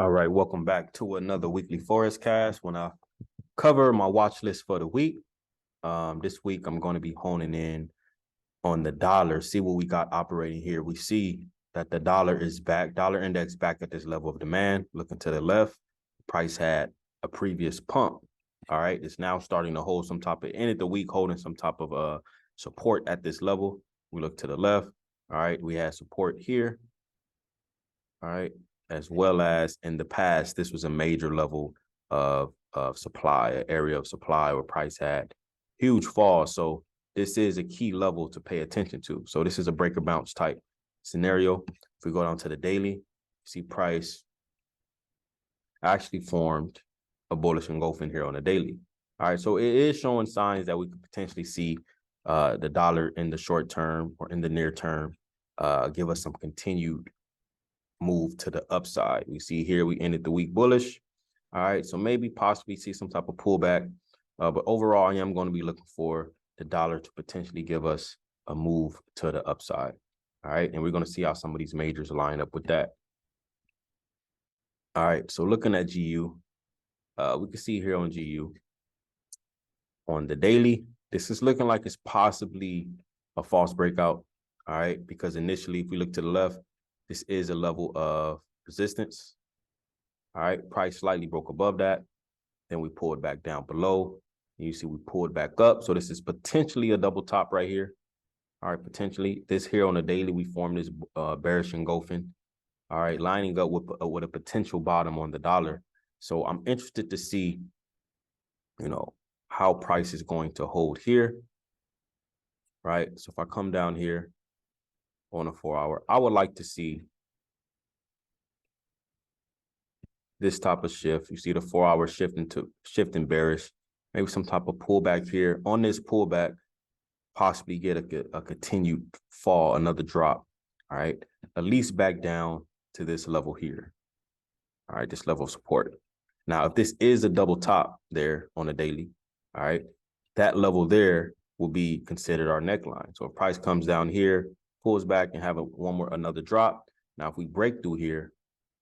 All right, welcome back to another weekly Forex cast. When I cover my watch list for the week, this week I'm going to be honing in on the dollar, see what we got operating here. We see that the dollar is back, dollar index back at this level of demand. Looking to the left, price had a previous pump. All right, it's now starting to hold some type of, ended the week holding some type of support at this level. We look to the left. All right, we had support here. All right, as well as in the past, this was a major level of supply, an area of supply where price had huge fall. So this is a key level to pay attention to. So this is a breaker bounce type scenario. If we go down to the daily, see price actually formed a bullish engulfing here on the daily. All right, so it is showing signs that we could potentially see the dollar in the short term or in the near term give us some continued move to the upside. We see here we ended the week bullish. All right, so maybe possibly see some type of pullback. But overall, I am going to be looking for the dollar to potentially give us a move to the upside. All right, and we're going to see how some of these majors line up with that. All right, so looking at GU, we can see here on GU, on the daily, this is looking like it's possibly a false breakout. All right, because initially, if we look to the left, this is a level of resistance. All right, price slightly broke above that. Then we pulled back down below. You see we pulled back up. So this is potentially a double top right here. All right, potentially. This here on the daily, we formed this bearish engulfing. All right, lining up with a potential bottom on the dollar. So I'm interested to see, how price is going to hold here. Right, so if I come down here on a 4-hour, I would like to see this type of shift. You see the 4-hour shifting bearish, maybe some type of pullback here. On this pullback, possibly get a continued fall, another drop. All right, at least back down to this level here. All right, this level of support. Now, if this is a double top there on the daily, all right, that level there will be considered our neckline. So if price comes down here, pulls back and have another drop. Now, if we break through here,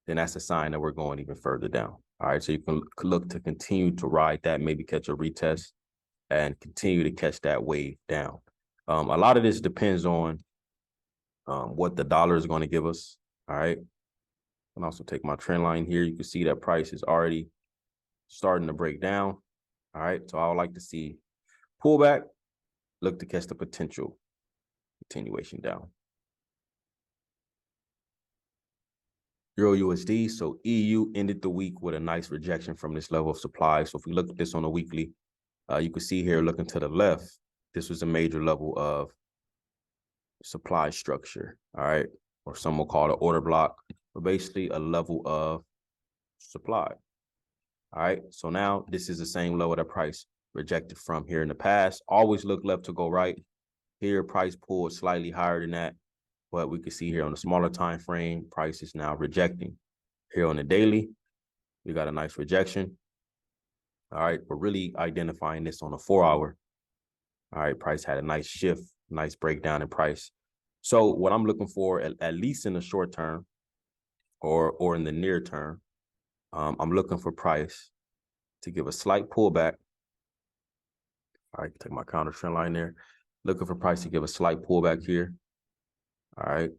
then that's a sign that we're going even further down. All right, so you can look to continue to ride that, maybe catch a retest and continue to catch that wave down. A lot of this depends on what the dollar is going to give us. All right, and also take my trend line here. You can see that price is already starting to break down. All right, so I would like to see pullback, look to catch the potential continuation down. EURUSD, so EU ended the week with a nice rejection from this level of supply. So if we look at this on a weekly, you can see here looking to the left, this was a major level of supply structure, all right? Or some will call it an order block, but basically a level of supply, all right? So now this is the same level that price rejected from here in the past. Always look left to go right. Here, price pulled slightly higher than that. But we can see here on the smaller time frame, price is now rejecting. Here on the daily, we got a nice rejection. All right, we're really identifying this on a 4-hour. All right, price had a nice shift, nice breakdown in price. So what I'm looking for, at least in the short term or in the near term, I'm looking for price to give a slight pullback. All right, take my counter trend line there. Looking for price to give a slight pullback here. All right,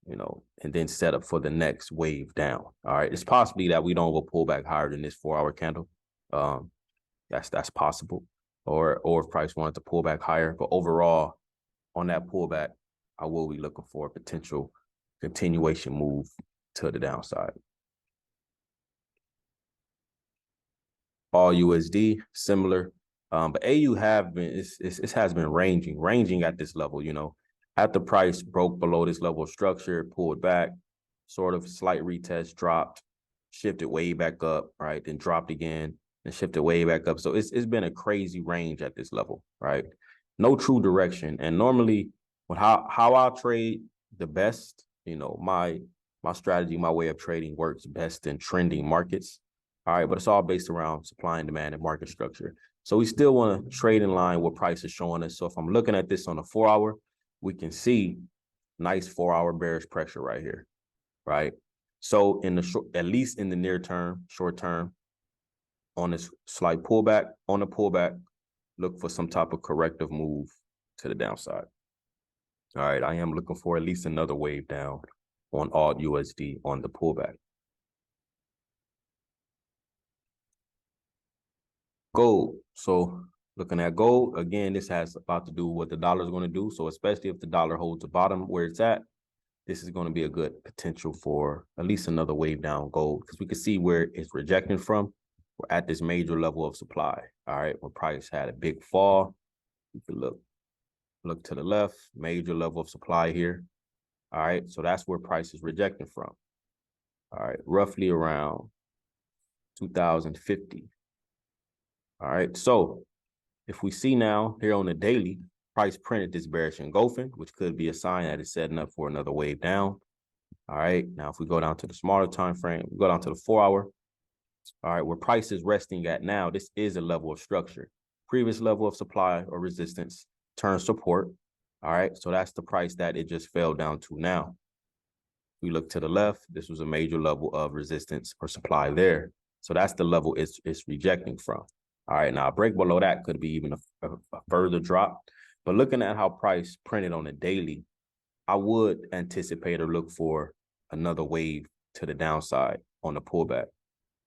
and then set up for the next wave down. All right, it's possibly that we don't go pull back higher than this 4-hour candle. That's possible. Or if price wanted to pull back higher, but overall, on that pullback, I will be looking for a potential continuation move to the downside. All USD similar, but AU it has been ranging at this level. At the price broke below this level of structure, pulled back, sort of slight retest, dropped, shifted way back up, right? Then dropped again and shifted way back up. So it's been a crazy range at this level, right? No true direction. And normally, how I trade the best, my strategy, my way of trading works best in trending markets. All right, but it's all based around supply and demand and market structure. So we still want to trade in line what price is showing us. So if I'm looking at this on a 4-hour, we can see nice 4-hour bearish pressure right here, right? So in the short, at least in the near term, short term, on this slight pullback, on the pullback, look for some type of corrective move to the downside. All right, I am looking for at least another wave down on AUDUSD on the pullback. Gold. So looking at gold, again, this has a lot to do with what the dollar is going to do. So especially if the dollar holds the bottom where it's at, this is going to be a good potential for at least another wave down gold, because we can see where it's rejecting from. We're at this major level of supply. All right, where price had a big fall. You can look to the left, major level of supply here. All right, so that's where price is rejecting from. All right, roughly around 2050. All right, so if we see now here on the daily, price printed this bearish engulfing, which could be a sign that it's setting up for another wave down. All right, now if we go down to the smaller time frame, we go down to the 4 hour. All right, where price is resting at now, this is a level of structure. Previous level of supply or resistance turns support. All right, so that's the price that it just fell down to now. We look to the left, this was a major level of resistance or supply there. So that's the level it's rejecting from. All right, now a break below that could be even a further drop. But looking at how price printed on the daily, I would anticipate or look for another wave to the downside on the pullback.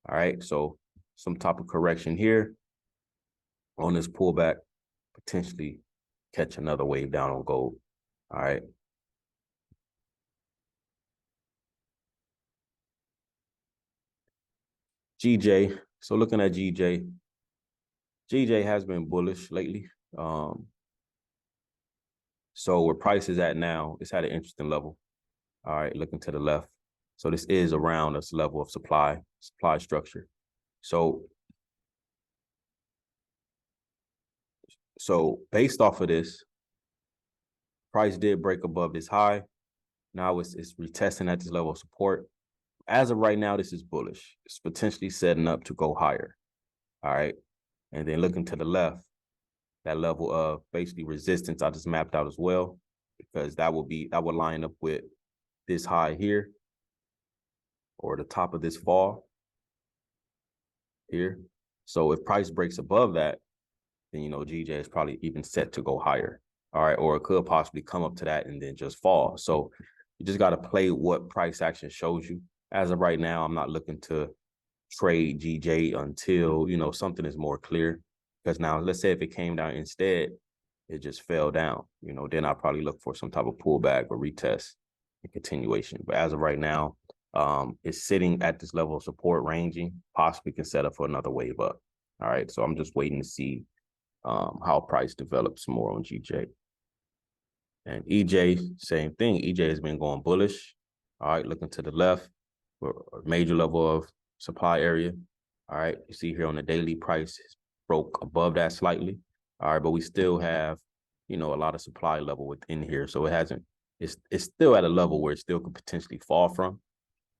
All right, so some type of correction here on this pullback, potentially catch another wave down on gold. All right. GJ, so looking at GJ has been bullish lately. So where price is at now, it's at an interesting level. All right, looking to the left. So this is around this level of supply structure. So based off of this, price did break above this high. Now it's retesting at this level of support. As of right now, this is bullish. It's potentially setting up to go higher. All right. And then looking to the left, that level of basically resistance I just mapped out as well, because that would line up with this high here, or the top of this fall here. So if price breaks above that, then, you know, GJ is probably even set to go higher. All right. Or it could possibly come up to that and then just fall. So you just got to play what price action shows you. As of right now, I'm not looking to trade GJ until, you know, something is more clear. Because now, let's say if it came down instead, it just fell down, you know, then I'll probably look for some type of pullback or retest and continuation. But as of right now, it's sitting at this level of support, ranging, possibly can set up for another wave up. All right, so I'm just waiting to see how price develops more on GJ. And EJ, same thing. EJ has been going bullish. All right, looking to the left, major level of supply area. All right, you see here on the daily, price broke above that slightly. All right, but we still have, you know, a lot of supply level within here. So it's still at a level where it still could potentially fall from.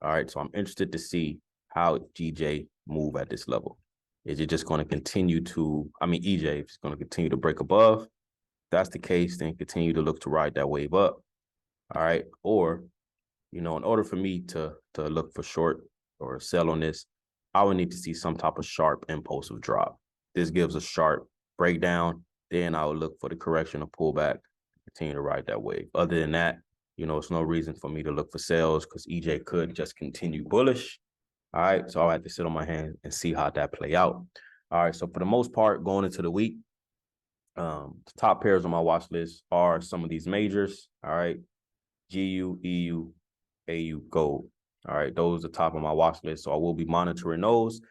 All right, so I'm interested to see how GJ move at this level. Is it just going to continue to, EJ is going to continue to break above? If that's the case, then continue to look to ride that wave up. All right, or, you know, in order for me to look for short or sell on this, I would need to see some type of sharp impulsive drop. This gives a sharp breakdown, then I would look for the correction or pullback, continue to ride that wave. Other than that, you know, it's no reason for me to look for sales, because EJ could just continue bullish. All right, so I'll have to sit on my hand and see how that play out. All right, so for the most part, going into the week, the top pairs on my watch list are some of these majors. All right, GU, EU, AU, gold. All right, those are top of my watch list. So I will be monitoring those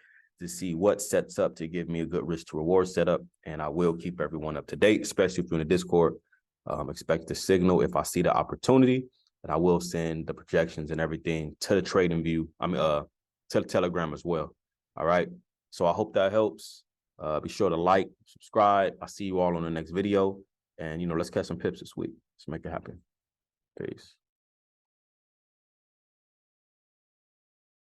to see what sets up to give me a good risk to reward setup. And I will keep everyone up to date, especially if you're in the Discord. Expect the signal if I see the opportunity, and I will send the projections and everything to the trading view. To the Telegram as well. All right. So I hope that helps. Be sure to like, subscribe. I'll see you all on the next video. And, you know, let's catch some pips this week. Let's make it happen. Peace.